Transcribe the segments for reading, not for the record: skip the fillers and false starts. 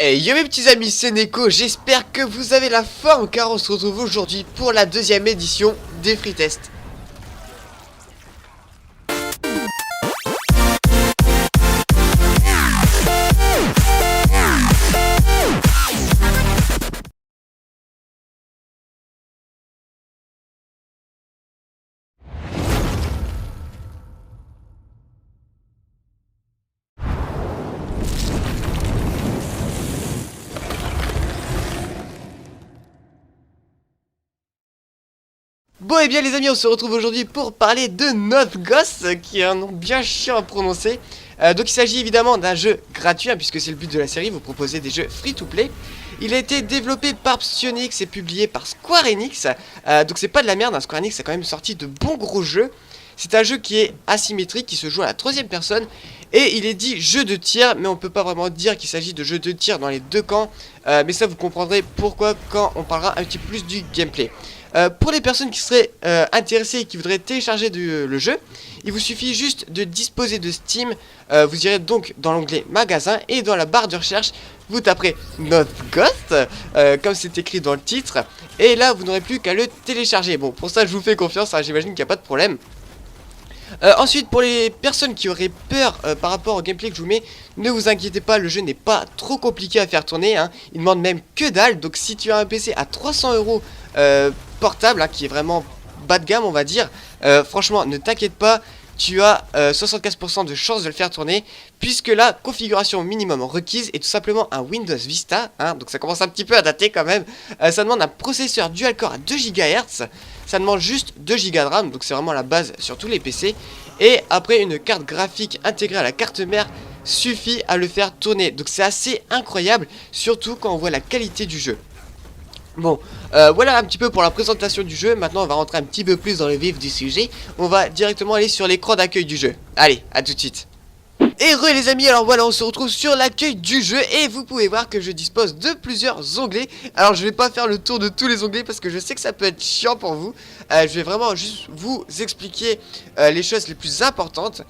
Hey yo mes petits amis, c'est Neko, j'espère que vous avez la forme car on se retrouve aujourd'hui pour la deuxième édition des Free Tests. Bon et bien les amis, on se retrouve aujourd'hui pour parler de Northghost, qui est un nom bien chiant à prononcer. Donc il s'agit évidemment d'un jeu gratuit, hein, puisque c'est le but de la série, vous proposez des jeux free to play. Il a été développé par Psyonix et publié par Square Enix. Donc c'est pas de la merde, hein, Square Enix a quand même sorti de bons gros jeux. C'est un jeu qui est asymétrique, qui se joue à la troisième personne. Et il est dit jeu de tir, mais on peut pas vraiment dire qu'il s'agit de jeu de tir dans les deux camps. Mais ça vous comprendrez pourquoi quand on parlera un petit peu plus du gameplay. Pour les personnes qui seraient intéressées et qui voudraient télécharger le jeu, il vous suffit juste de disposer de Steam. Vous irez donc dans l'onglet magasin et dans la barre de recherche, vous taperez Northghost, comme c'est écrit dans le titre. Et là, vous n'aurez plus qu'à le télécharger. Bon, pour ça, je vous fais confiance, hein, j'imagine qu'il n'y a pas de problème. Ensuite, pour les personnes qui auraient peur par rapport au gameplay que je vous mets, ne vous inquiétez pas, le jeu n'est pas trop compliqué à faire tourner, hein. Il demande même que dalle. Donc si tu as un PC à 300 € portable, hein, qui est vraiment bas de gamme on va dire, franchement ne t'inquiète pas, tu as 75% de chance de le faire tourner, puisque la configuration minimum requise est tout simplement un Windows Vista, hein, donc ça commence un petit peu à dater quand même. Ça demande un processeur dual-core à 2 GHz, ça demande juste 2 Go de RAM, donc c'est vraiment la base sur tous les PC, et après une carte graphique intégrée à la carte mère suffit à le faire tourner. Donc c'est assez incroyable, surtout quand on voit la qualité du jeu. Bon, voilà un petit peu pour la présentation du jeu. Maintenant on va rentrer un petit peu plus dans le vif du sujet. On va directement aller sur l'écran d'accueil du jeu. Allez, à tout de suite. Et re les amis, alors voilà, on se retrouve sur l'accueil du jeu et vous pouvez voir que je dispose de plusieurs onglets. Alors je vais pas faire le tour de tous les onglets parce que je sais que ça peut être chiant pour vous. Je vais vraiment juste vous expliquer les choses les plus importantes.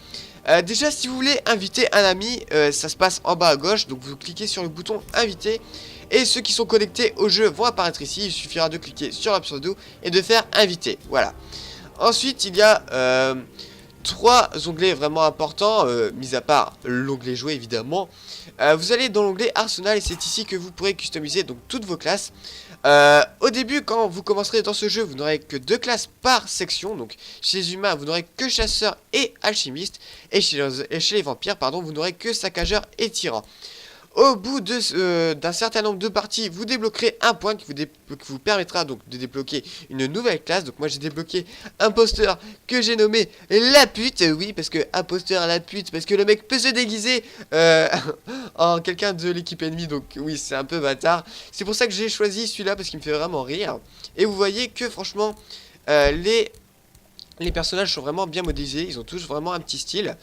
Déjà, si vous voulez inviter un ami, ça se passe en bas à gauche, donc vous cliquez sur le bouton inviter. Et ceux qui sont connectés au jeu vont apparaître ici. Il suffira de cliquer sur la pseudo et de faire inviter. Voilà. Ensuite, il y a trois onglets vraiment importants, mis à part l'onglet jouer évidemment. Vous allez dans l'onglet Arsenal et c'est ici que vous pourrez customiser donc toutes vos classes. Au début, quand vous commencerez dans ce jeu, vous n'aurez que 2 classes par section. Donc chez les humains, vous n'aurez que chasseur et alchimiste. Et chez les vampires, pardon, vous n'aurez que saccageur et tyran. Au bout d'un certain nombre de parties, vous débloquerez un point qui vous permettra donc de débloquer une nouvelle classe. Donc moi j'ai débloqué imposteur que j'ai nommé la pute. Oui, parce que imposteur la pute, parce que le mec peut se déguiser en quelqu'un de l'équipe ennemie. Donc oui, c'est un peu bâtard. C'est pour ça que j'ai choisi celui-là parce qu'il me fait vraiment rire. Et vous voyez que franchement les personnages sont vraiment bien modélisés. Ils ont tous vraiment un petit style.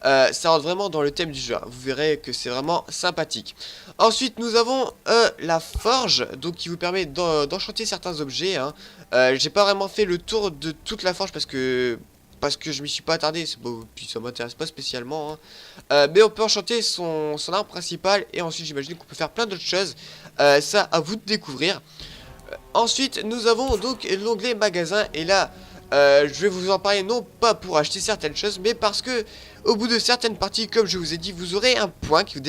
Ça rentre vraiment dans le thème du jeu, hein. Vous verrez que c'est vraiment sympathique. Ensuite nous avons la forge, donc qui vous permet d'enchanter certains objets, hein. J'ai pas vraiment fait le tour de toute la forge parce que je m'y suis pas attardé, bon, puis ça m'intéresse pas spécialement, hein. Mais on peut enchanter son arme principale. Et ensuite j'imagine qu'on peut faire plein d'autres choses, ça à vous de découvrir. Ensuite nous avons donc l'onglet magasin. Et là je vais vous en parler non pas pour acheter certaines choses, mais parce que au bout de certaines parties, comme je vous ai dit, vous aurez un point qui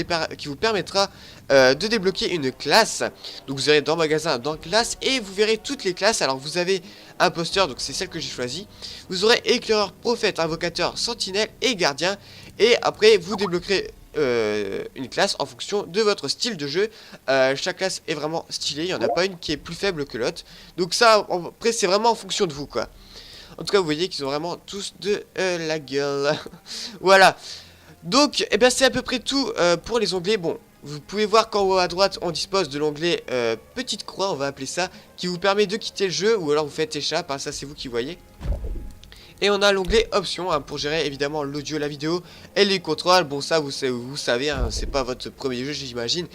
vous permettra de débloquer une classe. Donc vous irez dans magasin, dans classe, et vous verrez toutes les classes. Alors vous avez imposteur, donc c'est celle que j'ai choisie. Vous aurez éclaireur, prophète, invocateur, sentinelle et gardien. Et après vous débloquerez une classe en fonction de votre style de jeu. Chaque classe est vraiment stylée, il n'y en a pas une qui est plus faible que l'autre. Donc ça, après c'est vraiment en fonction de vous quoi. En tout cas vous voyez qu'ils ont vraiment tous de la gueule. Voilà. Donc eh bien c'est à peu près tout pour les onglets. Bon, vous pouvez voir qu'en haut à droite on dispose de l'onglet petite croix, on va appeler ça, qui vous permet de quitter le jeu. Ou alors vous faites échappe, hein, ça c'est vous qui voyez. Et on a l'onglet options, hein, pour gérer évidemment l'audio, la vidéo et les contrôles. Bon ça vous savez, hein, c'est pas votre premier jeu j'imagine.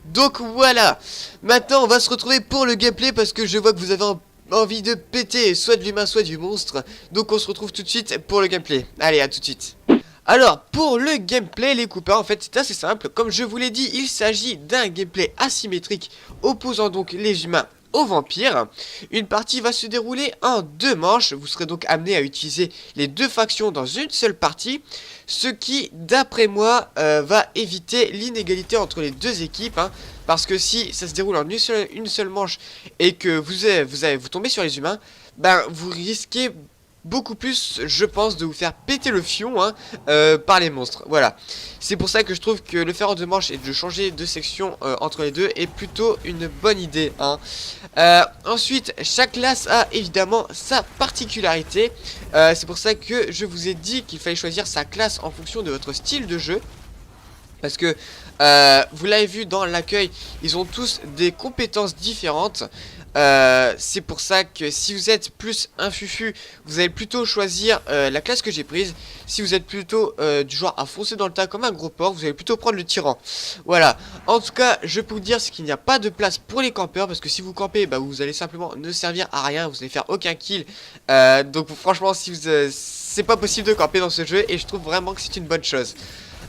Donc voilà. Maintenant on va se retrouver pour le gameplay parce que je vois que vous avez envie de péter soit de l'humain soit du monstre. Donc on se retrouve tout de suite pour le gameplay. Allez, à tout de suite. Alors, pour le gameplay, les coupeurs, en fait, c'est assez simple. Comme je vous l'ai dit, il s'agit d'un gameplay asymétrique opposant donc les humains aux vampires. Une partie va se dérouler en 2 manches. Vous serez donc amené à utiliser les 2 factions dans une seule partie. Ce qui, d'après moi, va éviter l'inégalité entre les 2 équipes. Parce que si ça se déroule en une seule manche et que vous tombez sur les humains, ben vous risquez beaucoup plus, je pense, de vous faire péter le fion par les monstres. Voilà. C'est pour ça que je trouve que le faire en 2 manches et de changer de section entre les deux est plutôt une bonne idée. Ensuite, chaque classe a évidemment sa particularité. C'est pour ça que je vous ai dit qu'il fallait choisir sa classe en fonction de votre style de jeu. Parce que vous l'avez vu dans l'accueil, ils ont tous des compétences différentes. C'est pour ça que si vous êtes plus un fufu, vous allez plutôt choisir la classe que j'ai prise. Si vous êtes plutôt du genre à foncer dans le tas comme un gros porc, vous allez plutôt prendre le tyran. Voilà. En tout cas, je peux vous dire qu'il n'y a pas de place pour les campeurs, parce que si vous campez, bah, vous allez simplement ne servir à rien, vous allez faire aucun kill. Donc franchement, si c'est pas possible de camper dans ce jeu, et je trouve vraiment que c'est une bonne chose.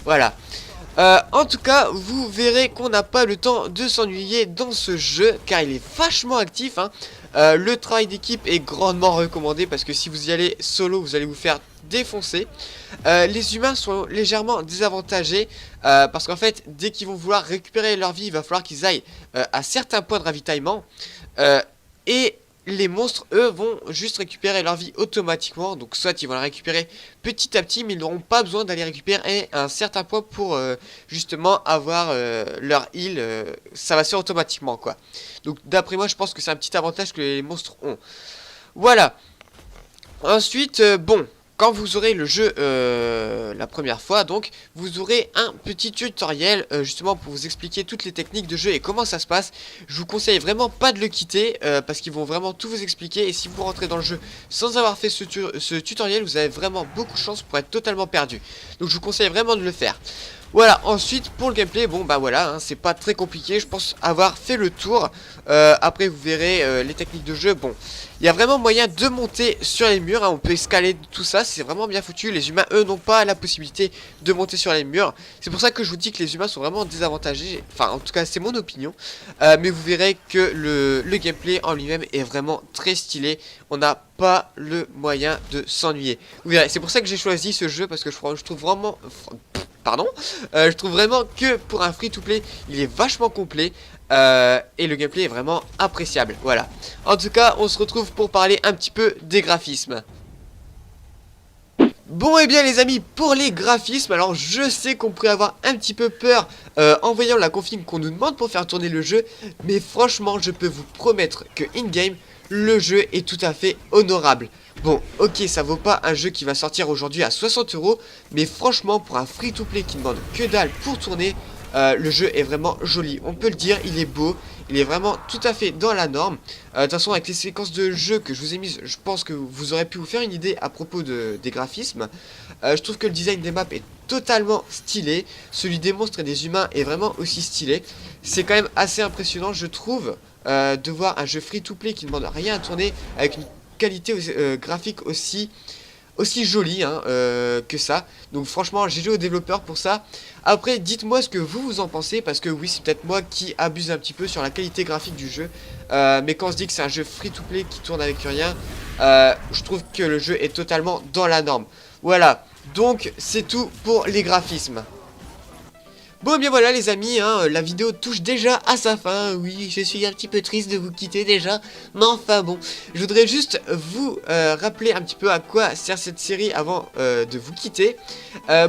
Voilà. En tout cas, vous verrez qu'on n'a pas le temps de s'ennuyer dans ce jeu, car il est vachement actif. Le travail d'équipe est grandement recommandé, parce que si vous y allez solo, vous allez vous faire défoncer. Les humains sont légèrement désavantagés, parce qu'en fait, dès qu'ils vont vouloir récupérer leur vie, il va falloir qu'ils aillent à certains points de ravitaillement. Et les monstres, eux, vont juste récupérer leur vie automatiquement. Donc soit ils vont la récupérer petit à petit, mais ils n'auront pas besoin d'aller récupérer un certain point pour justement avoir leur heal. Ça va se faire automatiquement, quoi. Donc d'après moi, je pense que c'est un petit avantage que les monstres ont. Voilà. Ensuite, bon, quand vous aurez le jeu la première fois, donc, vous aurez un petit tutoriel justement pour vous expliquer toutes les techniques de jeu et comment ça se passe. Je vous conseille vraiment pas de le quitter parce qu'ils vont vraiment tout vous expliquer. Et si vous rentrez dans le jeu sans avoir fait ce tutoriel, vous avez vraiment beaucoup de chance pour être totalement perdu. Donc je vous conseille vraiment de le faire. Voilà, ensuite pour le gameplay, bon bah voilà, c'est pas très compliqué, je pense avoir fait le tour. Après vous verrez les techniques de jeu, bon, il y a vraiment moyen de monter sur les murs, on peut escalader tout ça, c'est vraiment bien foutu. Les humains, eux, n'ont pas la possibilité de monter sur les murs. C'est pour ça que je vous dis que les humains sont vraiment désavantagés, enfin en tout cas c'est mon opinion. Mais vous verrez que le gameplay en lui-même est vraiment très stylé, on n'a pas le moyen de s'ennuyer. Vous verrez, c'est pour ça que j'ai choisi ce jeu, parce que je trouve vraiment... Pardon, je trouve vraiment que pour un free-to-play, il est vachement complet et le gameplay est vraiment appréciable. Voilà. En tout cas, on se retrouve pour parler un petit peu des graphismes. Bon et bien les amis, pour les graphismes, alors je sais qu'on pourrait avoir un petit peu peur en voyant la config qu'on nous demande pour faire tourner le jeu, mais franchement je peux vous promettre que in-game, le jeu est tout à fait honorable. Bon, ok, ça vaut pas un jeu qui va sortir aujourd'hui à 60 €, mais franchement, pour un free-to-play qui demande que dalle pour tourner, le jeu est vraiment joli. On peut le dire, il est beau, il est vraiment tout à fait dans la norme. De toute façon, avec les séquences de jeu que je vous ai mises, je pense que vous aurez pu vous faire une idée à propos des graphismes. Je trouve que le design des maps est totalement stylé. Celui des monstres et des humains est vraiment aussi stylé. C'est quand même assez impressionnant, je trouve, de voir un jeu free-to-play qui ne demande rien à tourner avec une qualité graphique aussi jolie que ça. Donc franchement, GG aux développeurs pour ça. Après, dites-moi ce que vous en pensez, parce que oui, c'est peut-être moi qui abuse un petit peu sur la qualité graphique du jeu. Mais quand on se dit que c'est un jeu free-to-play qui tourne avec rien, je trouve que le jeu est totalement dans la norme. Voilà, donc c'est tout pour les graphismes. Bon, bien voilà les amis, la vidéo touche déjà à sa fin. Oui, je suis un petit peu triste de vous quitter déjà, mais enfin bon, je voudrais juste vous rappeler un petit peu à quoi sert cette série avant de vous quitter.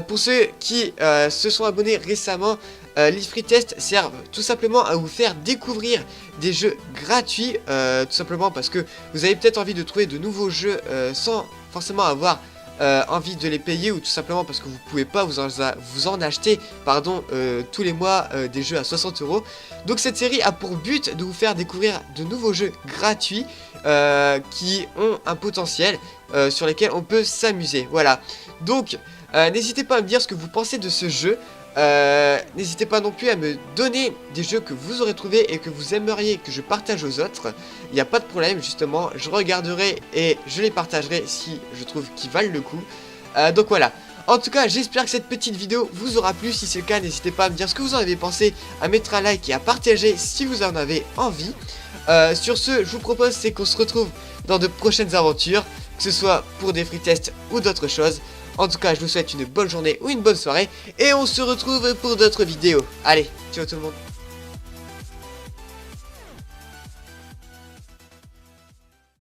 Pour ceux qui se sont abonnés récemment, les free tests servent tout simplement à vous faire découvrir des jeux gratuits, tout simplement parce que vous avez peut-être envie de trouver de nouveaux jeux sans forcément avoir envie de les payer, ou tout simplement parce que vous pouvez pas vous en acheter tous les mois des jeux à 60 €. Donc cette série a pour but de vous faire découvrir de nouveaux jeux gratuits qui ont un potentiel sur lesquels on peut s'amuser. Voilà, donc n'hésitez pas à me dire ce que vous pensez de ce jeu. N'hésitez pas non plus à me donner des jeux que vous aurez trouvés et que vous aimeriez que je partage aux autres. Il n'y a pas de problème, justement, je regarderai et je les partagerai si je trouve qu'ils valent le coup. Donc voilà, En tout cas, j'espère que cette petite vidéo vous aura plu. Si c'est le cas, n'hésitez pas à me dire ce que vous en avez pensé, à mettre un like et à partager si vous en avez envie. Sur ce, je vous propose c'est qu'on se retrouve dans de prochaines aventures, que ce soit pour des free tests ou d'autres choses. En tout cas, je vous souhaite une bonne journée ou une bonne soirée et on se retrouve pour d'autres vidéos. Allez, ciao tout le monde.